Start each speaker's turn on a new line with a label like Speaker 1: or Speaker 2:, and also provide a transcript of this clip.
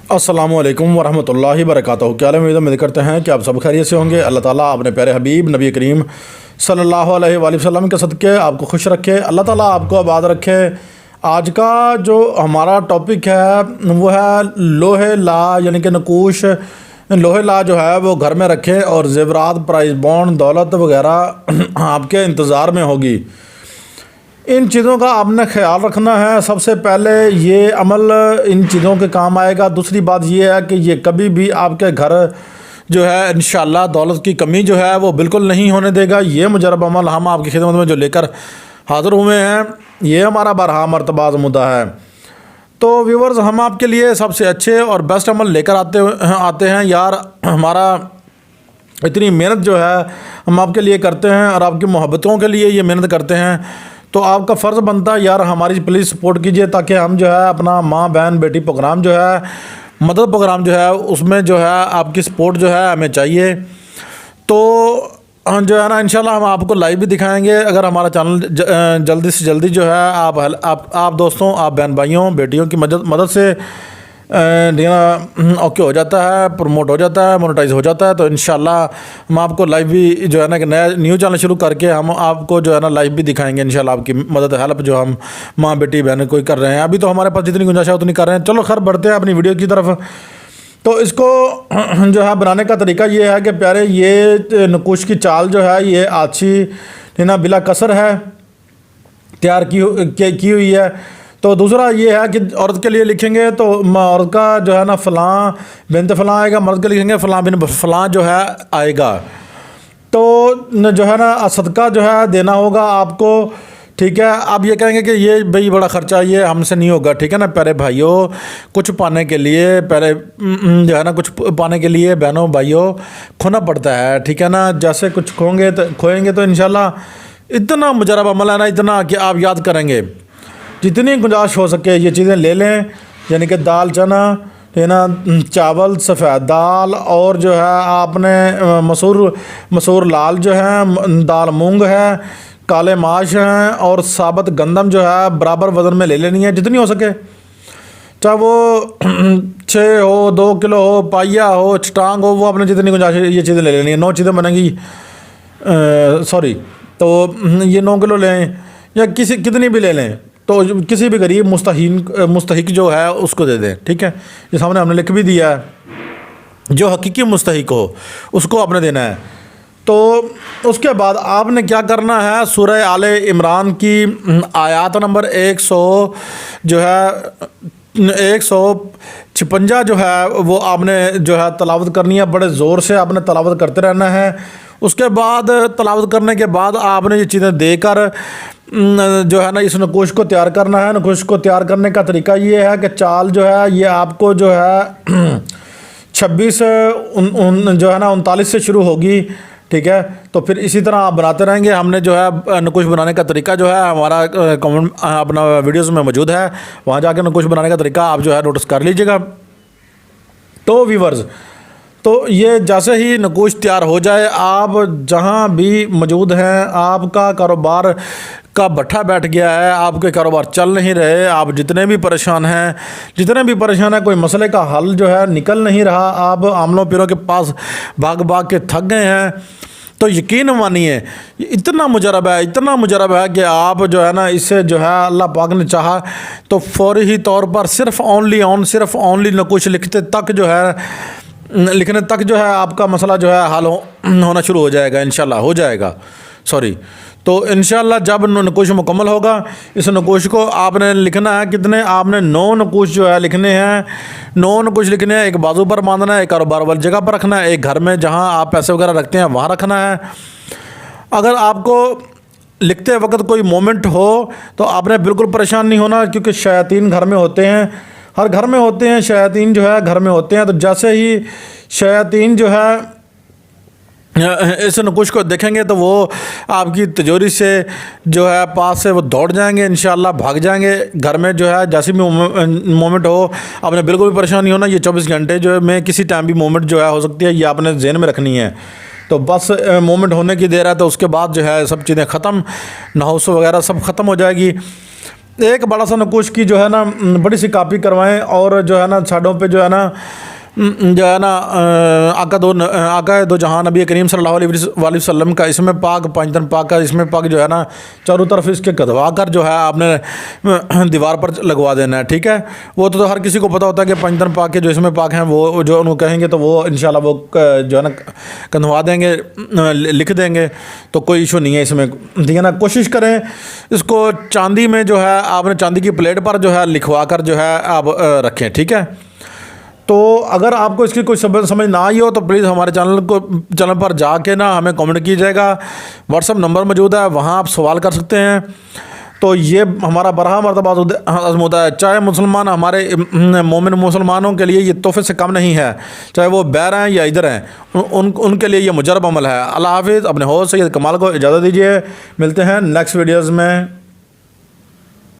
Speaker 1: अस्सलामुअलैकुम वरहमतुल्लाहि वबरकातुहू। क्या उम्मीद करते हैं कि आप सब खैरियत से होंगे। अल्लाह ताला अपने प्यारे हबीब नबी करीम सल्लल्लाहु अलैहि वसल्लम के सदक़े आपको खुश रखे, अल्लाह ताला आपको आबाद रखे। आज का जो हमारा टॉपिक है वो है लोहे ला, यानी कि नकूश लोहे ला जो है वो घर में रखें और ज़ेवरात, प्राइस बॉन्ड, दौलत वगैरह आपके इंतज़ार में होगी। इन चीज़ों का आपने ख्याल रखना है। सबसे पहले ये अमल इन चीज़ों के काम आएगा। दूसरी बात ये है कि ये कभी भी आपके घर जो है इंशाअल्लाह दौलत की कमी जो है वो बिल्कुल नहीं होने देगा। ये मुजरब अमल हम आपकी खिदमत में जो लेकर हाज़िर हुए हैं, ये हमारा बरहा मरतबा मुद्दा है। तो व्यूवर्स, हम आपके लिए सबसे अच्छे और बेस्ट अमल लेकर आते हैं यार। हमारा इतनी मेहनत जो है हम आपके लिए करते हैं और आपकी मोहब्बतों के लिए ये मेहनत करते हैं, तो आपका फ़र्ज़ बनता है यार हमारी प्लीज़ सपोर्ट कीजिए, ताकि हम जो है अपना माँ बहन बेटी प्रोग्राम जो है, मदद प्रोग्राम जो है, उसमें जो है आपकी सपोर्ट जो है हमें चाहिए। तो जो है ना इंशाल्लाह हम आपको लाइव भी दिखाएंगे। अगर हमारा चैनल जल्दी से जल्दी जो है आप दोस्तों, आप बहन भाइयों बेटियों की मदद से ओके हो जाता है, प्रमोट हो जाता है, मोनेटाइज हो जाता है, तो इंशाल्लाह हम आपको लाइव भी जो है ना कि नया न्यू चैनल शुरू करके हम आपको जो है ना लाइव भी दिखाएंगे इंशाल्लाह। आपकी मदद हेल्प जो हम माँ बेटी बहन कोई कर रहे हैं, अभी तो हमारे पास जितनी गुंजाइश है उतनी कर रहे हैं। चलो खैर बढ़ते हैं अपनी वीडियो की तरफ। तो इसको जो है बनाने का तरीका ये है कि प्यारे, ये नकुश की चाल जो है ये अच्छी ना बिला कसर है, तैयार की हुई है। तो दूसरा ये है कि औरत के लिए लिखेंगे तो औरत का जो है ना फ़लाँ बिनत फ़लाँ आएगा, मर्द के लिखेंगे फ़लाँ बिन फ़लाँ जो है आएगा। तो जो है ना सदका जो है देना होगा आपको, ठीक है। आप ये कहेंगे कि ये भाई बड़ा ख़र्चा ये हमसे नहीं होगा, ठीक है ना। प्यारे भाइयों, कुछ पाने के लिए प्यारे जो है ना कुछ पाने के लिए बहनों भाइयों खोना पड़ता है, ठीक है ना। जैसे कुछ खोएंगे तो इंशाल्लाह इतना मुजरब अमल है ना, इतना कि आप याद करेंगे। जितनी गुंजाइश हो सके ये चीज़ें ले लें, यानी कि दाल चना है ना, चावल, सफ़ेद दाल, और जो है आपने मसूर लाल जो है, दाल मूंग है, काले माश हैं, और साबुत गंदम जो है बराबर वज़न में ले लेनी है जितनी हो सके। चाहे वो 6 हो, 2 किलो हो, पाइया हो, चटांग हो, वो आपने जितनी गुंजाइश ये चीज़ें ले लेनी है। 9 चीज़ें बनेंगी, तो ये 9 किलो लें या कितनी भी ले लें, तो किसी भी गरीब मुस्तहिक जो है उसको दे दें, ठीक है। ये सामने हमने लिख भी दिया है, जो हकीकी मुस्तहिक हो उसको आपने देना है। तो उसके बाद आपने क्या करना है, सूरह आले इमरान की आयत नंबर 100 जो है 156 जो है वो आपने जो है तलावत करनी है। बड़े ज़ोर से आपने तलावत करते रहना है। उसके बाद तलावत करने के बाद आपने ये चीज़ें देकर जो है ना इस नकुश को तैयार करना है। नकुश को तैयार करने का तरीका ये है कि चाल जो है ये आपको जो है 26 जो है ना 39 से शुरू होगी, ठीक है। तो फिर इसी तरह आप बनाते रहेंगे। हमने जो है नकुश बनाने का तरीका जो है हमारा कमेंट अपना वीडियोज़ में मौजूद है, वहाँ जाकर नकुश बनाने का तरीका आप जो है नोटिस कर लीजिएगा। तो व्यूवर्स, तो ये जैसे ही नकुश तैयार हो जाए, आप जहाँ भी मौजूद हैं, आपका कारोबार का भट्ठा बैठ गया है, आपके कारोबार चल नहीं रहे, आप जितने भी परेशान हैं, कोई मसले का हल जो है निकल नहीं रहा, आप आमलों पीरों के पास भाग के थक गए हैं, तो यकीन मानिए इतना मुजरब है कि आप जो है ना इससे जो है अल्लाह पाक ने चाहा तो फौरी ही तौर पर सिर्फ ओनली नकुश लिखने तक जो है आपका मसला जो है हल होना शुरू हो जाएगा, इंशाल्लाह हो जाएगा। तो इंशाल्लाह जब नकुश मुकम्मल होगा, इस नकुश को आपने लिखना है कितने, आपने 9 नकुश जो है लिखने हैं। 9 नकुश लिखने हैं। एक बाजू पर बांधना है, एक कारोबार वाली जगह पर रखना है, एक घर में जहां आप पैसे वगैरह रखते हैं वहाँ रखना है। अगर आपको लिखते वक्त कोई मोमेंट हो तो आपने बिल्कुल परेशान नहीं होना, क्योंकि शयातीन घर में होते हैं, हर घर में होते हैं, शयातीन जो है घर में होते हैं। तो जैसे ही शयातीन जो है इस नकुश को देखेंगे तो वो आपकी तिजोरी से जो है पास से वो दौड़ जाएंगे, इंशाल्लाह भाग जाएंगे। घर में जो है जैसे भी मोमेंट हो, आपने बिल्कुल भी परेशान नहीं होना। ये 24 घंटे जो में किसी टाइम भी मोमेंट जो है हो सकती है, ये आपने ज़हन में रखनी है। तो बस मोमेंट होने की देर है, तो उसके बाद जो है सब चीज़ें ख़त्म, नहौस वगैरह सब ख़त्म हो जाएगी। एक बड़ा सा नकुश की जो है ना बड़ी सी कापी करवाएं और जो है ना साइडों पे जो है ना आका दो जहां नबी करीम सल्लल्लाहु अलैहि वसल्लम का इसमें पाक पंजतन पाक का इसमें पाक जो है ना चारों तरफ इसके कदवा कर जो है आपने दीवार पर लगवा देना है। ठीक है, वो तो हर किसी को पता होता है कि पंजतन पाक के जो इसमें पाक हैं वो जो उनको कहेंगे तो वो इंशाल्लाह वो जो है ना कंधवा देंगे, लिख देंगे, तो कोई इशू नहीं है इसमें। ठीक है ना, कोशिश करें इसको चांदी में जो है आपने चांदी की प्लेट पर जो है लिखवा कर जो है आप रखें। ठीक है, तो अगर आपको इसकी कोई समझ ना आई हो तो प्लीज़ हमारे चैनल पर जाके ना हमें कमेंट कीजिएगा। व्हाट्सअप नंबर मौजूद है, वहाँ आप सवाल कर सकते हैं। तो ये हमारा बरहा मरतबा आज़मूदा है, चाहे मुसलमान हमारे मोमिन मुसलमानों के लिए ये तोहफे से कम नहीं है, चाहे वो बैर हैं या इधर हैं, उनके लिए ये मुजरब अमल है। अल्लाह हाफिज़। अपने होस्ट सैयद कमाल को इजाज़त दीजिए, मिलते हैं नेक्स्ट वीडियोज़ में।